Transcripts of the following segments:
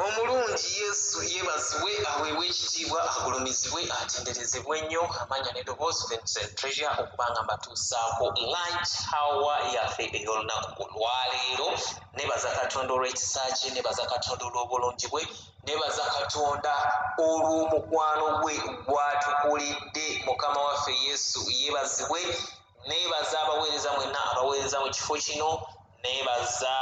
Omulungi Yesu yeebazibwe, aweebwe ekitiibwa, agulumizibwe, atenderezebwe nnyo. Amanya n'eddoboozi Vincent Treasure okubanga mbatuusaako lunch hour yaffe ey'olunaku olwaleero. Neebaza Katonda olw'ekisa kye, neebaza Katonda olw'obulungi bwe, neebaza Katonda olw'omukwano gwe gw'atukoledde. Mukama waffe Yesu yeebazibwe. Neebaza abaweereza mwenna abaweereza mu kifo kino, neebaza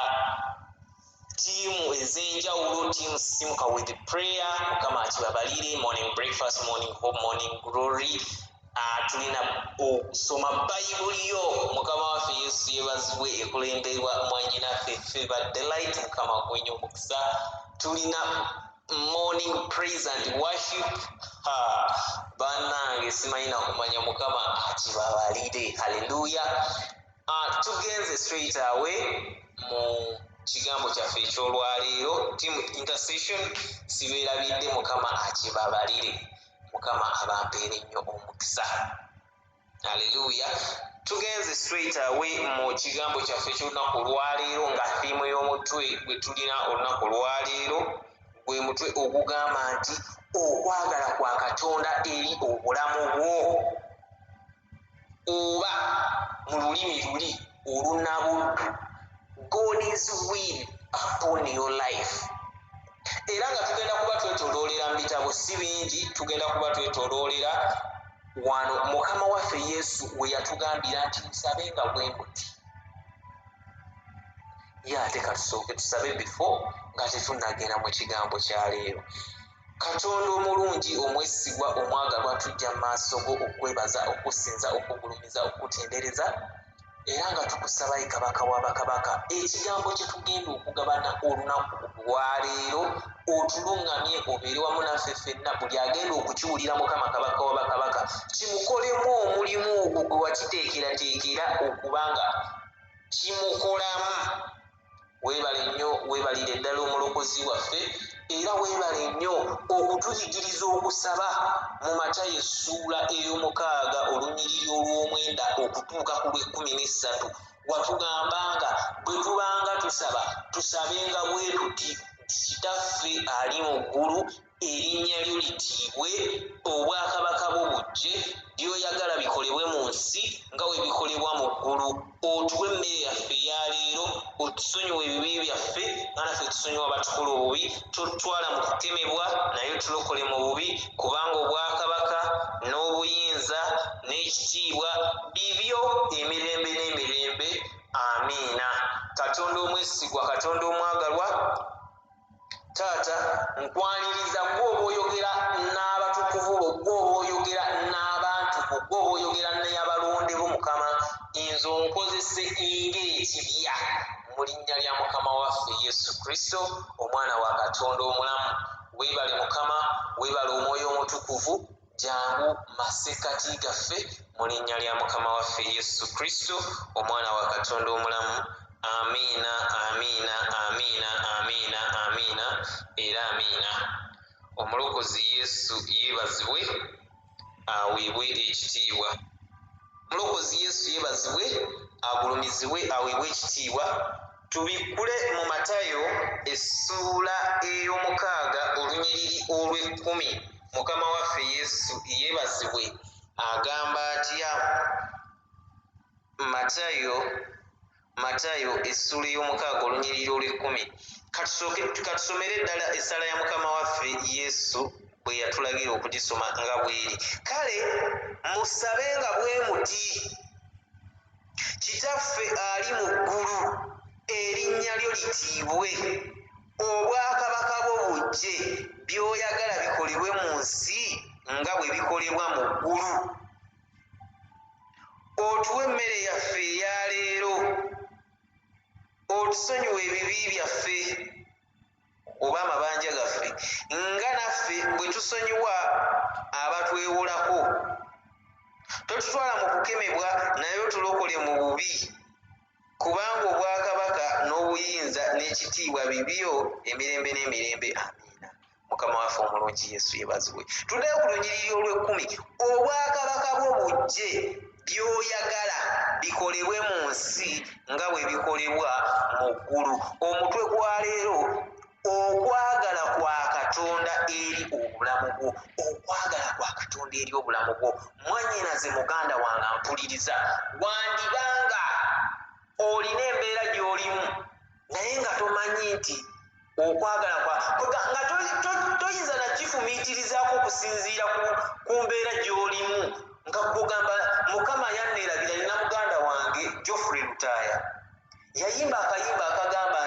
tiimu ez'enjawulo, tiimu Simuka with prayer, Mukama akibabalire, morning breakfast, morning hope, morning glory. Tulina okusoma bayibuli yo. Mukama waffe Yesu yeebazibwe, ekulemberwa mwannyinaffe Favour Delight. Mukama gwenye omukisa. Tulina morning praise and worship. Bannange simanyi na kumanya Mukama akibabalire. Hallelujah. Tugenze straight away mu kigambo kyaffe ekyolwaleero. Team intercession sibeerabidde, Mukama akibabalire, Mukama abampeere nnyo omukisa. Haleluya. Tugenze straight away mu kigambo kyaffe eky'olunaku olwaleero, nga ttiimu y'omutwe gwe tulina olunaku olwaleero gwe mutwe ogugamba nti okwagala kwa Katonda eri obulamu bwo, oba mu lulimi luli olunabuddu, God's will upon your life. Era nga tugenda kuba twetoloolera mu bitabo si bingi, tugenda kuba twetoloolera wano Mukama waffe Yesu we yatugambira nti musabenga bwe muti. Ate katusooke tusabe before nga tetunnagenda mu kigambo kya leero. Katonda omulungi, omwesigwa, omwagalwa, tujja mu maaso go okwebaza, okusinza, okugulumiza, okutendereza, era nga tukusaba ye Kabaka w'abakabaka, ekigambo kye tugenda okugabana olunaku lwaleero otuluŋŋamye, obeere wamu naffe ffenna, buli agenda okukiwulira Mukama Kabaka w'abakabaka kimukolemu omulimu ogwo gwe wakiteekerateekera okubanga kimukolamu. Weebale nnyo, weebalire ddala omulokozi waffe, era weebale nnyo okutuyigiriza okusaba mu Matayo essuula ey'omukaaga olunyiriri olw'omwenda okutuuka ku lw'13. Watugambanga bwe tubanga tusaba tusabenga bwe tuti: Kitaffe ali mu ggulu, erinnya lyo litiibwe, obwakabaka bwo bujje, by'oyagala bikolebwe mu nsi nga bwe bikolebwa mu ggulu. Otuwe emmere yaffe eya leero, otusonyiwe ebibi byaffe nga naffe tusonyiwa abatukola obubi, totutwala mu kukemebwa naye tulokole mu bubi, kubanga obwakabaka n'obuyinza n'ekitiibwa bibyo emirembe n'emirembe. Amiina. Katonda omwesigwa, Katonda omwagalwa, Taata nkwaniriza gw'oba oyogera n'abatukuvu bo, gw'oba oyogera n'abantu bo, gw'oba oyogera n'abalonde bo, Mukama nze onkozese ng'ekibya mu linnya lya Mukama waffe Yesu Kristo, omwana wa Katonda omulamu. Weebale Mukama, weebale Omwoyo Omutukuvu, jangu masekkati gaffe mu linnya lya Mukama waffe Yesu Kristo, omwana wa Katonda omulamu. Amiina, amiina, amiina, amiina, amiina era amiina. Omulokozi Yesu yeebazibwe, aweebwe ekitiibwa. Omulokozi Yesu yeebazibwe, agulumizibwe, aweebwe ekitiibwa. Tubikkule mu Matayo essuula ey'omukaaga olunyiriri olw'10. Mukama waffe Yesu yeebazibwe agamba atya? Matayo essuula ey'omukaaga olunyiriri olw'10. Katusomere ddala essala ya Mukama waffe Yesu bwe yatulagira okugisoma nga bw'eri. Kale musabenga bwe muti: Kitaffe ali mu ggulu, erinnya lyo litiibwe, obwakabaka bwo bujje, by'oyagala bikolebwe mu nsi nga bwe bikolebwa mu ggulu. Otuwe emmere yaffe eya leero, otusonyiwe ebibi byaffe oba amabanja gaffe nga naffe bwe tusonyiwa abatwewolako. Totutwala mu kukemebwa naye otulokole mu bubi, kubanga obwakabaka n'obuyinza n'ekitiibwa bibyo emirembe n'emirembe. Amiina. Mukama waffe omulungi Yesu yeebazibwe. Tuddeyo ku lunyiriri olw'10. Obwakabaka bwo bujje, by'oyagala bikolebwe mu nsi nga bwe bikolebwa mu ggulu. Omutwe gwa leero, okwagala obulamu bwo, okwagala kwa Katonda eri obulamu bwo. Mwannyinaze muganda wange ampuliriza, wandibanga olina embeera gy'olimu naye nga tomanyi nti okwagala nga toyinza nakifumiitirizaako okusinziira ku mbeera gy'olimu, nga kugamba Mukama yanneerabira. Nina muganda wange Geoffrey Lutaaya yayimba akayimba akagamba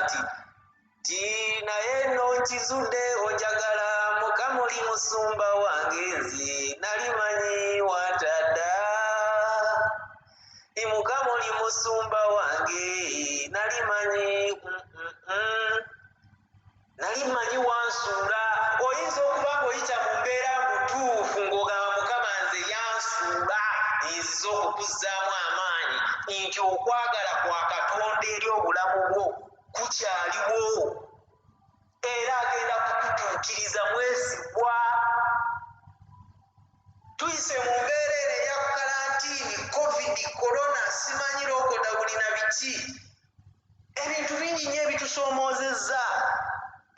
nti naye nno nkizudde onjagala, Mukama oli musumba wange, nze nali manyi watadda. Mukama oli musumba wange, nali manyi wansuula. Oyinza okuba ng'oyita mu mbeera mutuufu ng'ogamba Mukama nze yansuula, nziza okukuzzaamu amaanyi nti okwagala kwa Katonda eri obulamu bwo kukyaliwo era agenda kukutuukiriza. Mwesigwa. Tuyise mu mbeera eno eya kalantiini, covid, corona, simanyi lokodawuni na biki. Ebintu bingi nnyo ebitusoomozezza,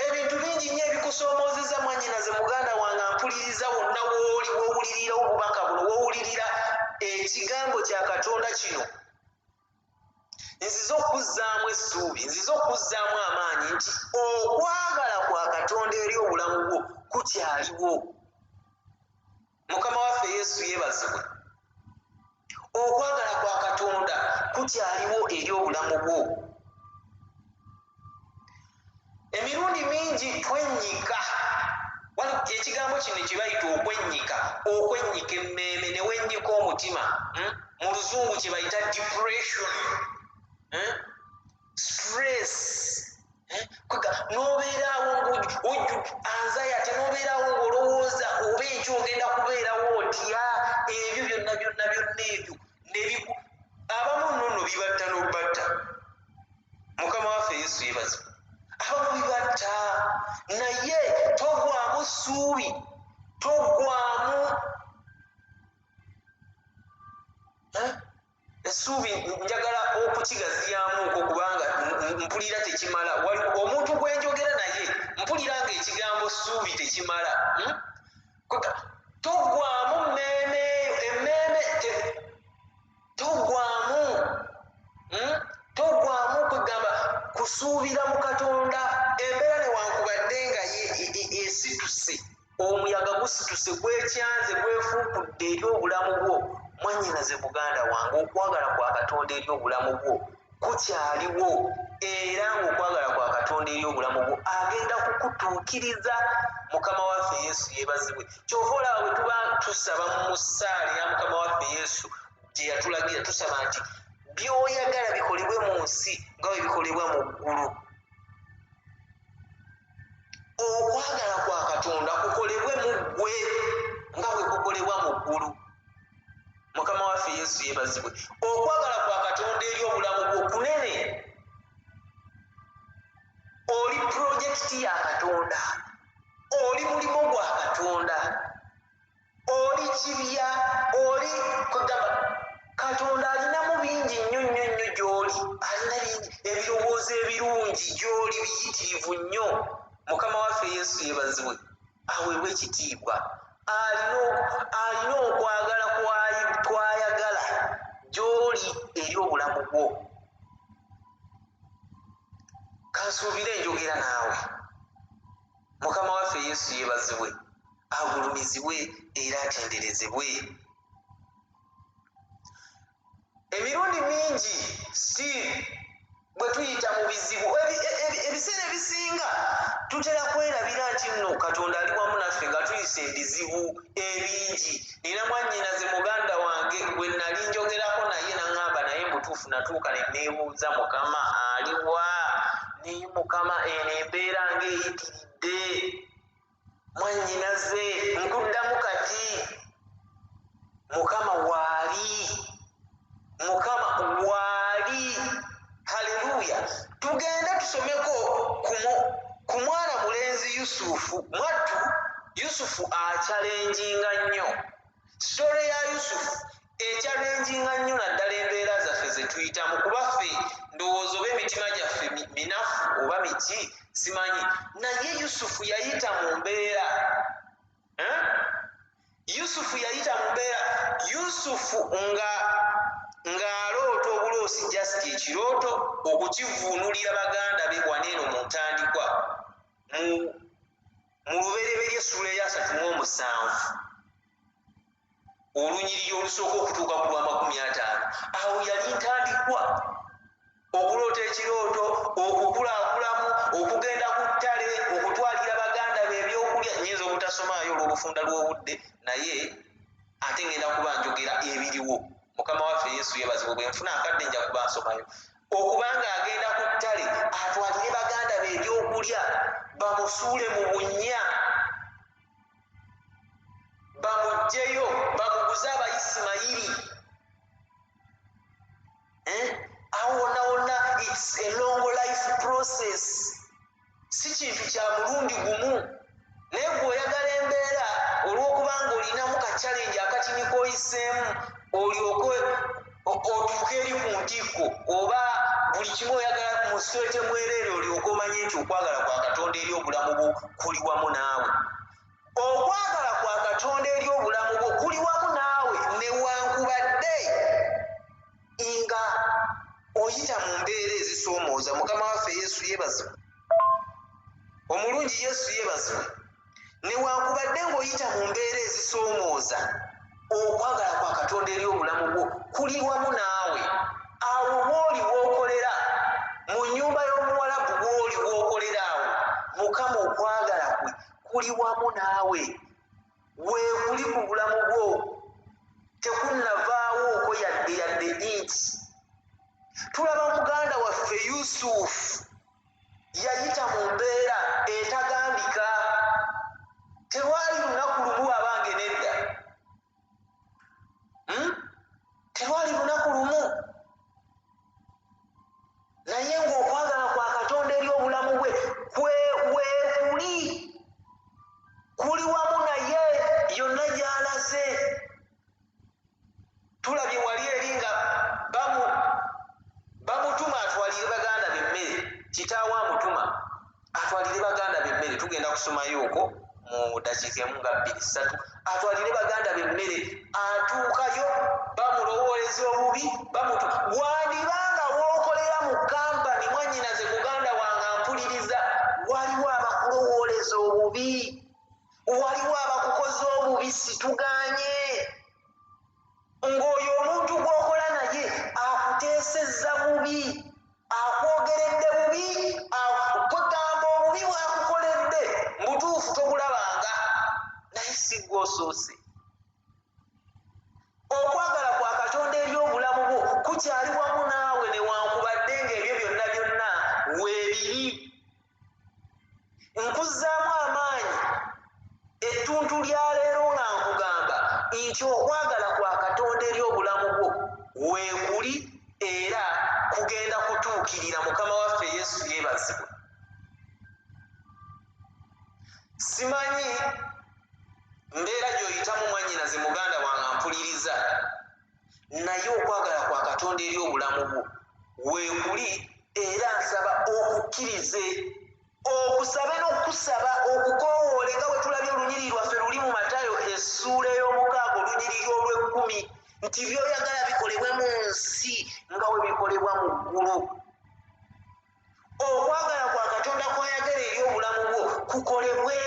ebintu bingi nnyo ebikusoomozezza. Mwannyinaze muganda wange ampuliriza, wonna wooli wowulirira obubaka buno, wowulirira ekigambo kya Katonda kino, nziza okuzzaamu essuubi, nziza okuzzaamu amaanyi nti okwagala kwa Katonda eri obulamu bwo kukyaliwo. Mukama waffe Yesu yeebazibwe. Okwagala kwa Katonda kukyaliwo eri obulamu bwo. Emirundi mingi twennyika, ekigambo kino kye bayita okwennyika, okwennyika emmeeme ne wennyika omutima, mu luzungu kye bayita depression, stress, n'obeerawo anxiety, n'obeerawo ng'olowooza oba ekyo ogenda kubeerawo otya. Ebyo byonna ebyo abamu nnono bibatta n'obatta. Mukama waffe Yesu yeebazibwe. Abamu bibatta, naye togwamu ssuubi, togwamu essuubi. Njagala okukigaziyaamuko kubanga mpulira tekimala. Omuntu gwe njogera naye mpulira ng'ekigambo ssuubi tekimala. Togwamu emmeeme togwamu kwegamba kusuubira mu Katonda. Embeera newankubadde nga esituse, omuyaga gusituse, gwekyanze, gwefuukudde eri obulamu bwo, mwannyinaze muganda wange, okwagala kwa Katonda eri obulamu bwo kukyaliwo, era ng'okwagala kwa Katonda eri obulamu bwo agenda kukutuukiriza. Mukama waffe Yesu yeebazibwe. Kyova olaba bwe tuba tusaba mu ssaala ya Mukama waffe Yesu gye yatulagira, tusaba nti by'oyagala bikolebwe mu nsi nga bwe bikolebwa mu ggulu. Okwagala kwa Katonda kukolebwe mu ggwe nga bwe kukolebwa mu ggulu. Mukama waffe Yesu yeebazibwe. Okwagala kwa Katonda eri obulamu bwo kunene. Oli pulojekiti ya Katonda, oli mulimo gwa Katonda, oli kibya, oli kugamba Katonda alinamu bingi nnyo gy'oli, alina bingi, ebirowoozo ebirungi gy'oli biyitirivu nnyo. Mukama waffe Yesu yeebazibwe, aweebwe ekitiibwa. Alina okwagala kwayagala gy'oli eri obulamu bwo. Kansuubire enjogera naawe. Mukama waffe Yesu yeebazibwe, agulumizibwe era atenderezebwe. Emirundi mingi si bwe tuyita mu bizibu, ebiseera ebisinga tutera kwerabira nti nno Katonda ali wamu naffe nga tuyise ebizibu ebingi. Nina mwannyinaze muganda wange gwe nali njogerako naye naŋŋamba naye mbutuufu natuuka ne neebuuza Mukama aliwa? Naye Mukama eno embeera ng'eyitiridde. Mwannyinaze nkuddamu kati, Mukama waali, Mukama waali. Haleluya. Tugende tusomeko ku mwana mulenzi Yusufu. Mwattu Yusufu akyalenjinga nnyo. Sitole ya Yusufu ekyalenjinga nnyo naddala embeera zaffe ze tuyitamu. Kuba ffe ndowooza oba emitima gyaffe minafu oba miki simanyi, naye Yusufu yayita mu mbeera Yusufu yayita mu mbeera. Yusufu ng'aloota obuloosi just ekirooto okukivuunulira baganda be waneeno mu ntandikwa mu lubereberye essula eya 37 olunyiriri olusooka okutuuka ku lwa 50. Awo yali ntandikwa okuloota ekirooto, okukulaakulamu, okugenda ku ttale, okutwalira baganda be ebyokulya. Nnyinza obutasomaayo olw'obufunda lw'obudde, naye ate ngenda kuba njogera ebiriwo. Mukama waffe Yesu yeebazibwe. Bwe nfuna akadde nja kuba nsomayo. Okubanga agenda ku ttale atwalire baganda be ebyokulya, bamusuule mu bunnya, bamuggyeyo, bamuguze Abayisimayiri. Awo wonna wonna it's a long life process. Si kintu kya mulundi gumu. Naye bw'oyagala embeera olw'okubanga olinamu ka challenge akatini k'oyiseemu olyoke otuuke eri ku ntikko, oba buli kimu oyagala mu swete mwereere olyoke omanye nti okwagala kwa Katonda eri obulamu bwo kuli wamu naawe. Okwagala kwa Katonda eri obulamu bwo kuli wamu naawe newankubadde nga oyita mu mbeera ezisoomooza. Mukama waffe Yesu yeebazibwe. Omulungi Yesu yeebazibwe. Newankubadde ng'oyita mu mbeera ezisoomooza, okwagala kwa Katonda eri obulamu bwo kuli wamu naawe. Awo bw'oli w'okolera mu nnyumba y'Omuwarabu, bw'oli w'okolera awo, Mukama okwagala kwe kuli wamu naawe. Weekuli ku bulamu bwo, tekunnavaawooko yadde inti. Tulaba muganda waffe Yusufu yayita mu mbeera etagambika. Tewali lunaku lumu abange nedda. Tewali lunaku lumu. Naye ng'okwagala kwa Katonda eri obulamu bwe weekuli kuli wamu naye yonna gy'alaze. Tulabye wali eri nga bamutuma atwalire baganda be emmere. Kitaawe amutuma atwalire baganda be emmere. Tugenda kusomayo okwo mu dakiika emu nga 2-3. Atwalire baganda be emmere, atuukayo bamulowooleza obubi, wandibanga w'okolera mu kampani mwannyinaze muganda wange ampuliriza, waliwo abakulowooleza obubi, waliwo abakukoza obubi, situgaanye. Ng'oyo omuntu gw'okola naye akuteesezza bubi, akwogeredde bubi, kugamba obubi bw'akukoledde mutuufu tobulabanga, naye si gwe osoose. Okwagala kwa Katonda eri obulamu bwo kukyali wamu naawe newankubadde ng'ebyo byonna byonna weebiri. Nkuzzaamu amaanyi ettuntu lya leero nga nkugamba nti okwagala kwa Katonda eri obulamu bwo weekuli era kugenda kutuukirira. Mukama waffe Yesu yeebazibwe. Simanyi mbeera gy'oyitamu mwannyinaze muganda wange ampuliriza, naye okwagala kwa Katonda eri obulamu bwo weekuli era nsaba okukkirize, okusabe n'okusaba, okukoowoole nga bwe tulabye olunyiriri lwaffe luli mu Matayo essuula ey'omukaaga olunyiriri olw'10 nti by'oyagala bikolebwe mu nsi nga bwe bikolebwa mu ggulu. Okwagala kwa Katonda kw'ayagala eri obulamu bwo kukolebwe.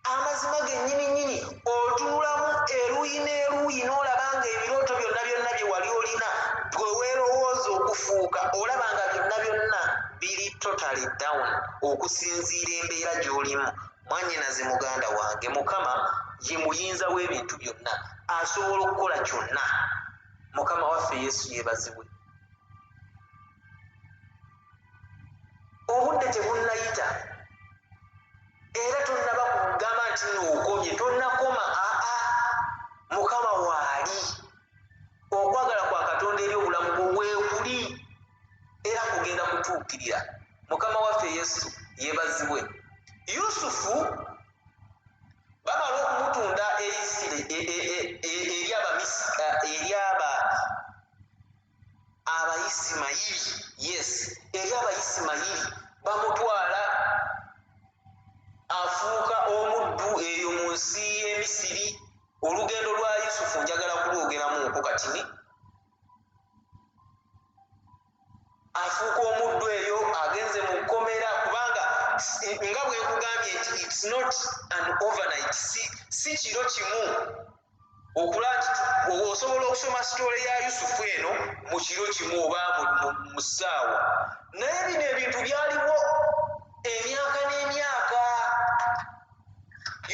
Amazima gennyini otunulamu eruuyi n'eruuyi n'olaba nga ebirooto byonna byonna bye wali olina gwe weerowooza okufuuka, olaba nga byonna byonna biri totally down okusinziira embeera gy'olimu. Mwannyinaze muganda wange, Mukama ye muyinza w'ebintu byonna, asobola okukola kyonna. Mukama waffe Yesu yeebazibwe. Obudde tebunnayita era tonnaba kugamba nti nookomye, tonnakoma. Mukama waali. Okwagala kwa Katonda eri obulamu bwo weekuli era kugenda kutuukirira. Mukama waffe Yesu yeebazibwe. Yusufu bamala okumutunda eri Abayisimayiri. Yes, eri Abayisimayiri bamutwala afuuka omuddu eyo mu nga bwe nkugambye nti it's not an overnight, si kiro kimu okula nti osobola okusoma sitole ya Yusufu eno mu kiro kimu oba mu ssaawa, naye bino ebintu byaliwo emyaka n'emyaka.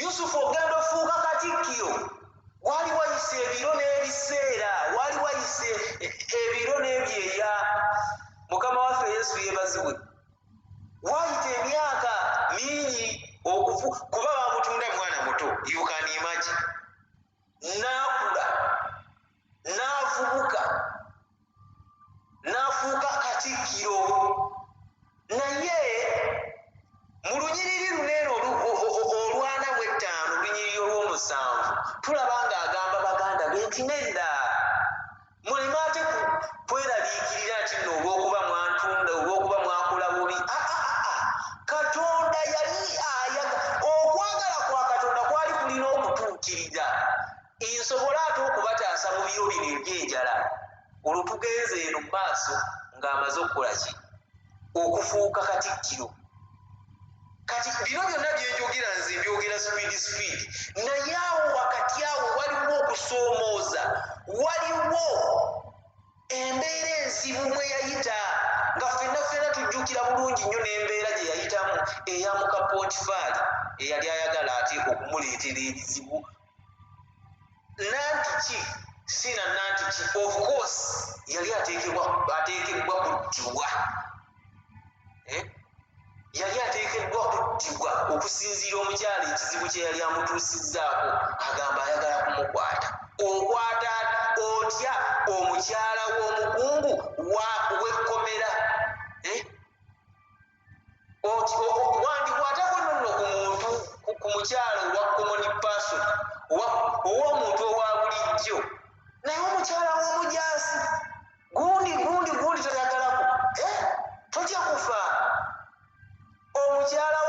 Yusufu ogenda ofuuka katikkiro, wali wayise ebiro n'ebiseera, wali wayise ebiro n'ebyeya. Mukama waffe Yesu yeebazibwe, wayita emyaka mingi kuba bamutunda mwana muto, you can imagine. N'akula n'avubuka n'afuuka katikkiro, naye mu lunyiriri luneeno olwana mu ettaano, olunyiriri olw'omusanvu, tulaba ng'agamba baganda be nti nedda muleme ate kweraliikirira nti nno olw'okuba mwantunda, olw'okuba mwakola bubi. Katonda yali okwagala kwa Katonda kwali kulina okutuukirira. Nsobola ate okubataasa mu biro bino ebyenjala, olwo tugenze eno mu maaso ng'amaze okukola ki? Okufuuka katikkiro. Kati bino byonna byenjogera nze mbyogera sipiidi, naye awo wakati awo waliwo okusoomooza, waliwo embeera enzibu mwe yayita, nga ffenna tujjukira bulungi nnyo n'embeera gye yayitamu eya muka Pootifaali eyali ayagala ate okumuleetera ebizibu. Nantiki sina nantiki, of course yali ateekebwa kuttibwa, yali ateekeddwa kuttibwa okusinziira omukyala ekizibu kye yali amutuusizzaako, agamba ayagala kumukwata. Okwata otya omukyala w'omukungu w'ekkomera? Wandikwatako nonno ku muntu, ku mukyala owa common person, ow'omuntu owa bulijjo, naye omukyala w'omujaasi gundi toyagalako, totya kufa. Omukyala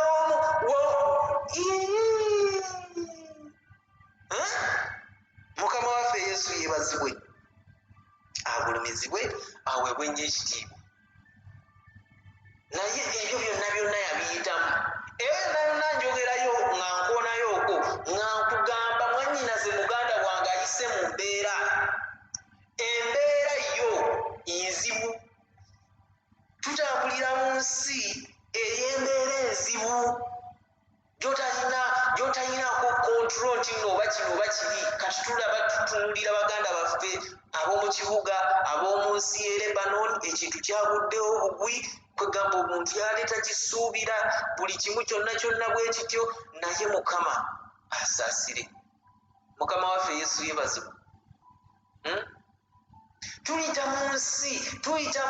Mukama waffe Yesu yeebazibwe, agulumizibwe, aweebwe nnyo ekitiibwa. Naye ebyo byonna yabiyitamu. Byonna njogerayo nga nkoonayo okwo nga nkugamba mwannyinaze muganda wange ayise mu mbeera yo enzibu. Tutambulira mu nsi ey'embeera enzibu gy'otalinaako control nti nno oba kino oba kiri. Kati tulaba tutunuulira baganda baffe ab'omu kibuga, ab'omu nsi y'e Lebanon, ekintu kyaguddewo bugwi, kwegamba omuntu yaleeta kisuubira, buli kimu kyonna bwe kityo, naye Mukama asaasire. Mukama waffe Yesu yeebazibwe. Tuyita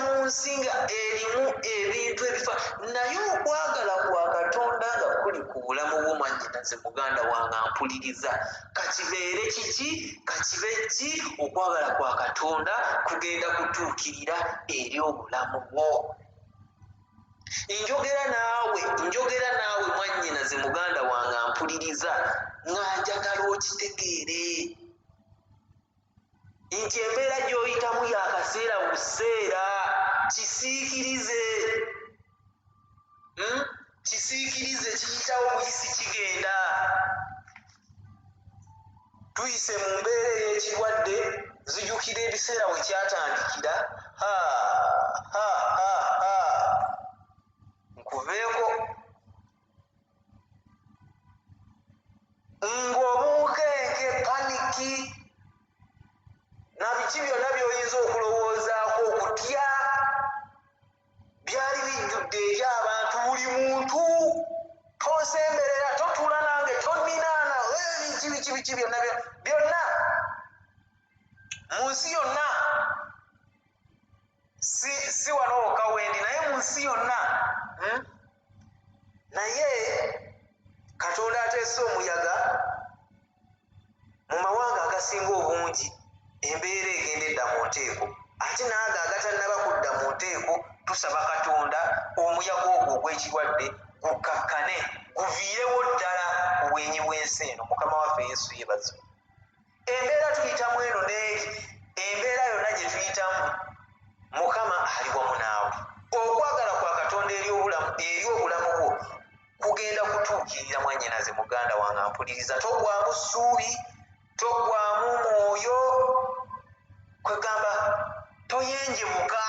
mu nsi nga erimu ebintu ebifa, naye okwagala kwa Katonda nga kuli ku bulamu bw'omwannyinaze muganda wange ampuliriza. Kakibeere kiki? Kakibe ki? Okwagala kwa Katonda kugenda kutuukirira eri obulamu bwo. Njogera naawe mwannyinaze muganda wange ampuliriza, nga njagala okitegeere nti embeera gy'oyitamu yakaseera buseera. Kisiikirize, kiyitawo buyisi kigenda. Tuyise mu mbeera ey'ekirwadde, zijjukira ebiseera we kyatandikira. Nkuveeko ng'obunkenke, paniki na biki byonna by'oyinza okulowoozaako, okutya byali bijjudde eri abantu. Buli muntu tosemberera, totuula nange, toninaana, biki byonna mu nsi yonna. Si wano wokka wendi, naye mu nsi yonna. Naye Katonda ateese omuyaga mu mawanga agasinga obungi, embeera egenda edda mu nteeko. Ate naaga agatannaba kudda mu nteeko, tusaba Katonda omuyaga ogwo ogw'ekirwadde gukkakkane, guviirewo ddala obwenyi bw'ensi eno. Mukama waffe Yesu yeebazibwe. Embeera tuyitamu eno n'eri, embeera yonna gye tuyitamu, Mukama ali wamu naawe. Okwagala kwa Katonda eri obulamu bwo mwannyinaze muganda wange ampuliriza, togwamu ssuubi, togwamu mwoyo, kwegamba toyenjemuka.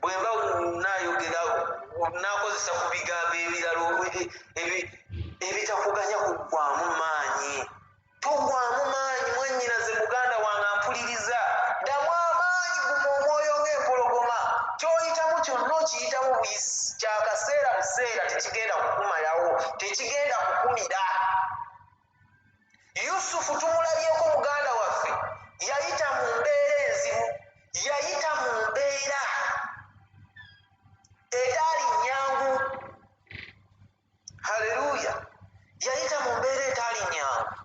bwe mba nayogera nakozesa ku bigambo ebirala ebitakuganya kuggwamu maanyi. togwamu maanyi mwannyinaze muganda wange ampuliriza, ddamu amaanyi, guma omwoyo ng'empologoma. kyoyitamu kyonna okiyitamu kyakaseera buseera, tekigenda kukumalawo, tekigenda kukumira. Yusufu tumulabyeko muganda waffe yayita mu mbeera enzibu, yayita mu mbeera etaali nnyangu. Haleluya! yayita mu mbeera etaali nnyangu,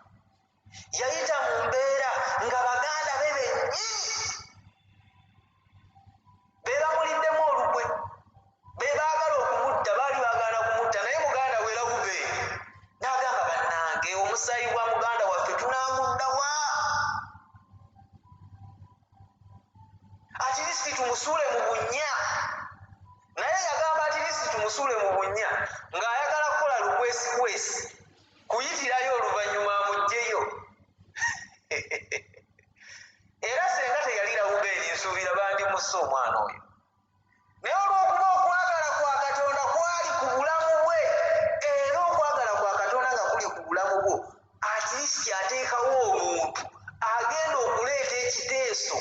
yayita mu mbeera nga baganda be bennyini be bamuliddemu olukwe, be baagala okumutta, baali baagala kumutta, naye muganda we Lawubeeni n'agamba bannange, omusaayi gwa muganda waffe tunaamuddawa, atirisiti tumusuule mu bunnya. naye yagamba atirisiti tumusuule mu bunnya ng'ayagala kukola lukwesikwesi, kuyitirayo oluvannyuma amuggyeyo. era senga teyali Lawubeeni nsuubira bandimusse omwana oyo, naye olw'okuba okwagala kwa Katonda kwali ku bulamu bwe, era okwagala kwa Katonda nga kuli ku bulamu bwo, atirisiti ateekawo omuntu agenda okuleeta ekiteeso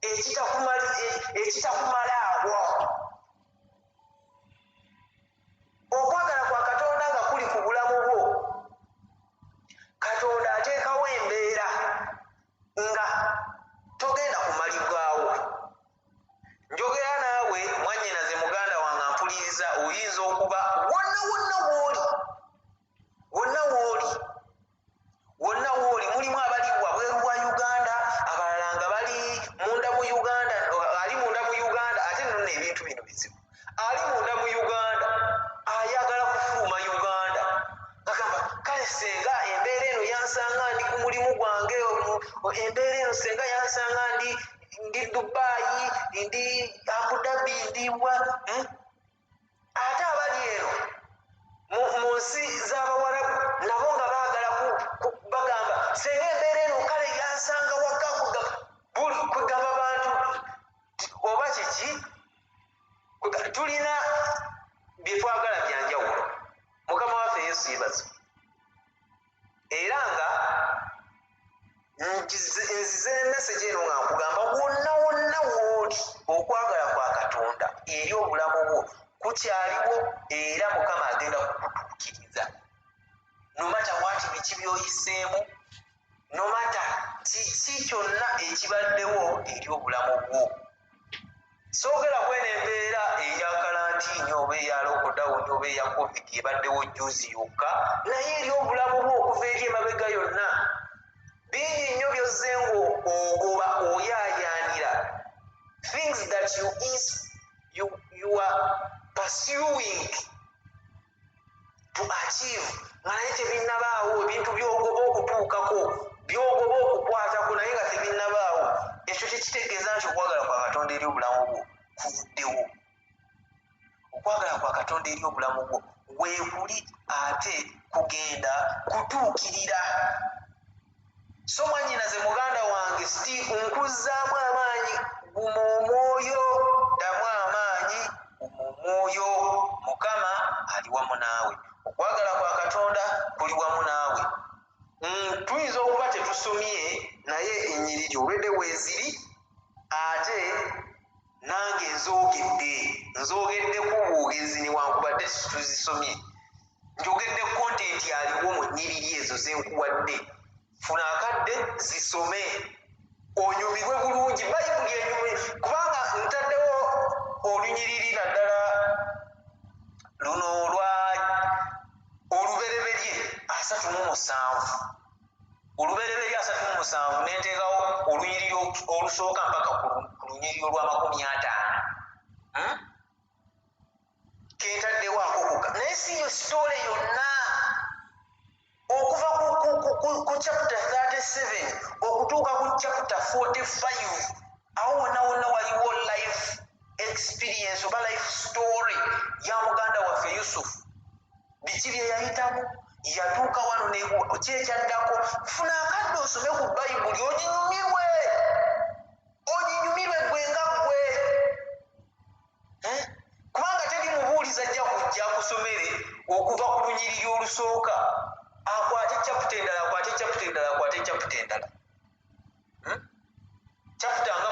ekitakumala awo. okwagala kwa Katonda nga kuli ku bulamu bwo, Katonda ateekawo embeera nga togenda kumalibwawo. njogera naawe mwannyinaze muganda wange ampuliriza, oyinza okuba wonna wooli, mulimu abali wabweru wa Uganda, abalala nga bali munda mu Uganda, ali munda mu Uganda. ate nno ebintu bino bizibu, ali munda mu Uganda ayagala kufuluma Uganda, agamba kale senga embeera eno yansanga ndi ku mulimu gwange, embeera eno senga yansanga ndi Dubai, ndi Abu Dhabi, ndiwa ate abali eno mu nsi z'Abawarabu nabo nga baagala bagamba senga embeera eno kale yansanga waka, kwegamba bantu oba kiki, tulina bye twagala byanjawulo. Mukama waffe Yesu yeebazibwe. era nga nzize emesegi eno nga nkugamba wonna wooli, okwagala kwa Katonda eri obulamu bwo kukyaliwo, era Mukama agenda kukutuukiriza. nomata wati biki byoyiseemu, nomata kiki kyonna ekibaddewo eri obulamu bwo. soogera kweno embeera eya kalantiini oba eya lockdown oba eya covid ebaddewo juzi yokka, naye eri obulamu bwo okuva eri emabega yonna. bingi nnyo byozze ng'ogoba oyaayaanira, things that you are pursuing to achieve, nga naye tebinnabaawo. ebintu byogoba okutuukako, byogoba okukwatako naye nga tebinnabaawo. ekyo tekitegeeza nti okwagala kwa Katonda eri obulamu bwo kuvuddewo. okwagala kwa Katonda eri obulamu bwo weekuli ate kugenda kutuukirira. so mwannyinaze muganda wange, nkuzzaamu amaanyi, guma omwoyo, ddamu amaanyi, guma omwoyo. Mukama ali wamu naawe, okwagala kwa Katonda kuli wamu naawe. tuyinza okuba tetusomye, naye ennyiriri obedde weeziri, ate nange nzoogeddeku bwogezi newankubadde tuzisomye. njogedde kontenti aliwo mu nnyiriri ezo zenkuwadde. funa akadde zisome onyumirwe bulungi, bayibuli enyumire, kubanga ntaddewo olunyiriri naddala luno olubereberye 37, olubereberye 37, nenteekawo olunyiriri olusooka mpaka ku lunyiriri olwa 50. kentaddewo akokoka, naye si yo sitole yonna. okuva ku chapter 37 okutuuka ku chapter 45, awo wonna waliwo life experience oba life story ya muganda waffe Yusufu. biki bye yayitamu yatuuka wano kyekyaddako funa akadde osome ku bayibuli onyinyumirwe gwe nga gwe kubanga teri mubuuliza ajja kujja akusomere okuva ku lunyiriri olusooka akwate chapita endala akwate chapita endala akwate chapita endala chapita nga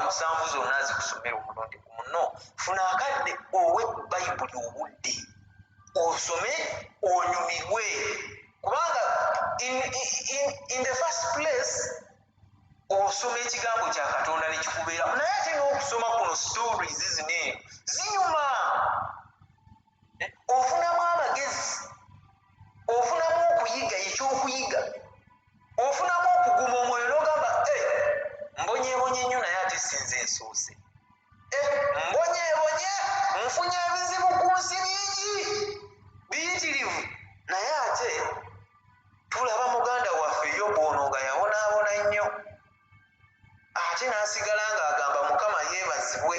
6-7 zonna azikusomera omulundi gumu no funa akadde owe bayibuli obudde osome onyumirwe kubanga in the first place osoma ekigambo kya Katonda ne kikubeera naye ate n'okusoma kuno stories zino zinyuma ofunamu amagezi ofunamu okuyiga ekyokuyiga ofunamu okuguma omwoyo n'ogamba mbonyeebonye nnyo naye ate sinze ensoose mbonyeebonye nfunye ebizibu ku nsi bingi biyitirivu naye ate tulaba muganda waffe Yobu ono nga yabonaabona nnyo ate n'asigala ng'agamba Mukama yeebazibwe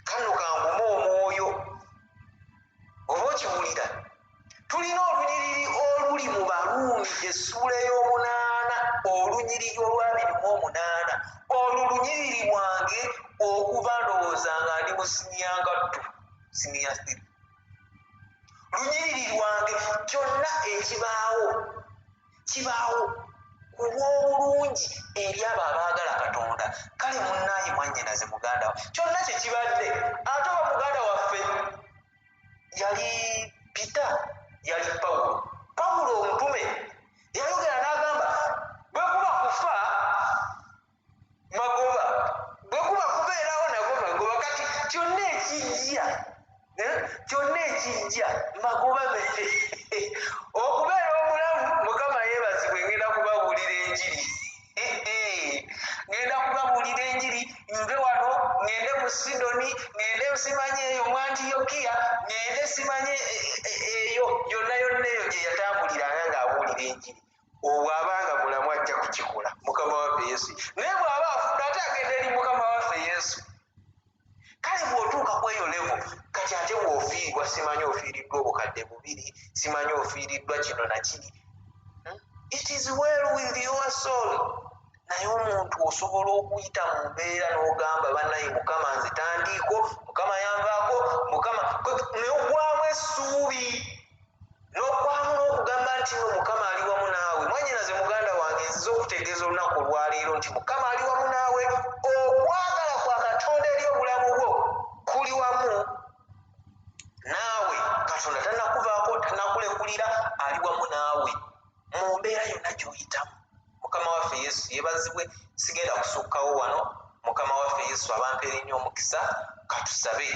kano kangume omwoyo oba okiwulira tulina olunyiriri oluli mu Baluumi essuula ey'omunaana olunyiriri olwa 28 olwo lunyiriri lwange okuva ndowooza nga ndi mu siniyangattu siniyasiri lunyiriri lwange kyonna ekibaawo kibaawo ku lw'obulungi eri abo abaagala Katonda kale munnaayi mwannyinaze muganda wa kyonna kye kibadde ate oba muganda waffe yali Peter yali Pawulo omutume yayogera n'agamba bwe kuba kufa magoba bwe kuba kubeerawo nago magoba kati kyonna ekijja magoba okubeera omulamu Mukama yeebazibwe ngenda kubabuulira enjiri ngenda kubabuulira enjiri nve wano ngende mu Sidoni ngende simanye eyo mu Antiyokiya ngende simanye eyo yonna eyo gye yatambuliranga ng'abuulira enjiri obwo abanga mulamu ajja kukikola Mukama waffe Yesu naye bw'aba afudde ate agenda eri Mukama waffe Yesu kale bw'otuuka ku eyo levo kati ate bw'ofiirwa simanyi ofiiriddwa obukadde 2 simanyi ofiiriddwa kino na kiri it is well with your soul naye omuntu osobola okuyita mu mbeera n'ogamba bannayi Mukama nze tandiiko Mukama yanvaako Mukama n'ogwamu essuubi n'okwamu n'okugamba nti no Mukama ali wamu naawe mwannyinaze muganda wange nziza okutegeeza olunaku olwaleero nti Mukama ali wamu naawe okwagala kwa Katonda eri obulamu bwo kuli wamu naawe Katonda tannakuvaako tannakulekulira ali wamu naawe mu mbeera yonna gy'oyitamu Mukama waffe Yesu yeebazibwe sigenda kusukkawo wano Mukama waffe Yesu abampeera ennyo omukisa katusabe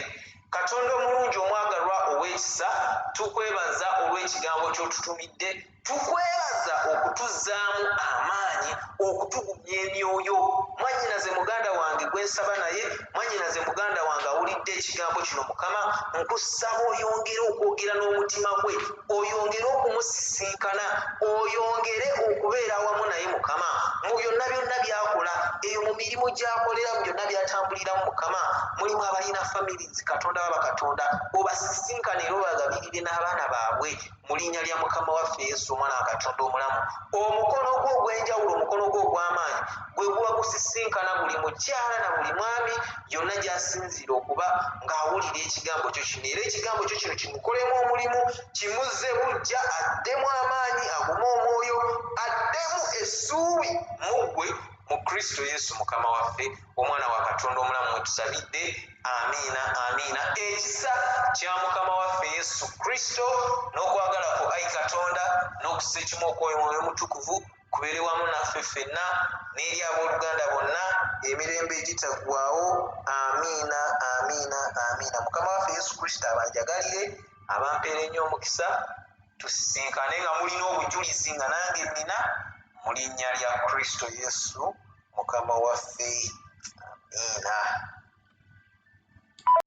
Katonda omulungi omwagalwa ow'ekisa tukwebaza olw'ekigambo ky'otutumidde tukwebaza okutuzzaamu amaanyi okutugumya emyoyo mwannyinaze muganda wange gwe nsaba naye mwannyinaze muganda wange awulidde ekigambo kino Mukama nkusaba oyongere okwogera n'omutima gwe oyongere okumusisinkana oyongere okubeera awamu naye Mukama mu byonna by'akola eyo mu mirimu gy'akolera mu byonna by'atambuliramu Mukama mulimu abalina families Katonda Katonda obasisinkane era obagabirire n'abaana baabwe mu linnya lya Mukama waffe Yesu omwana wa Katonda omulamu omukono gwo ogw'enjawulo omukono gwo ogw'amaanyi gwe guba gusisinkana buli mukyala na buli mwami yonna gy'asinzira okuba ng'awulira ekigambo kyo kino era ekigambo kyo kino kimukolemu omulimu kimuzze bujja addemu amaanyi agume omwoyo addemu essuubi mu ggwe mu Kristo Yesu Mukama waffe omwana wa Katonda omulamu wetusabidde amiina amiina ekisa kya Mukama waffe Yesu Kristo n'okwagala ku ayi Katonda n'okusekimu okwoyo mutukuvu kubeere wamu naffe ffenna n'eri abooluganda bonna emirembe egitaggwaawo amiina amiina amiina Mukama waffe Yesu Kristo abanjagalire abampeera ennyo omukisa tusisinkane nga mulina obujulizi nga nange nnina mu linnya lya Kristo Yesu Mukama waffe amiina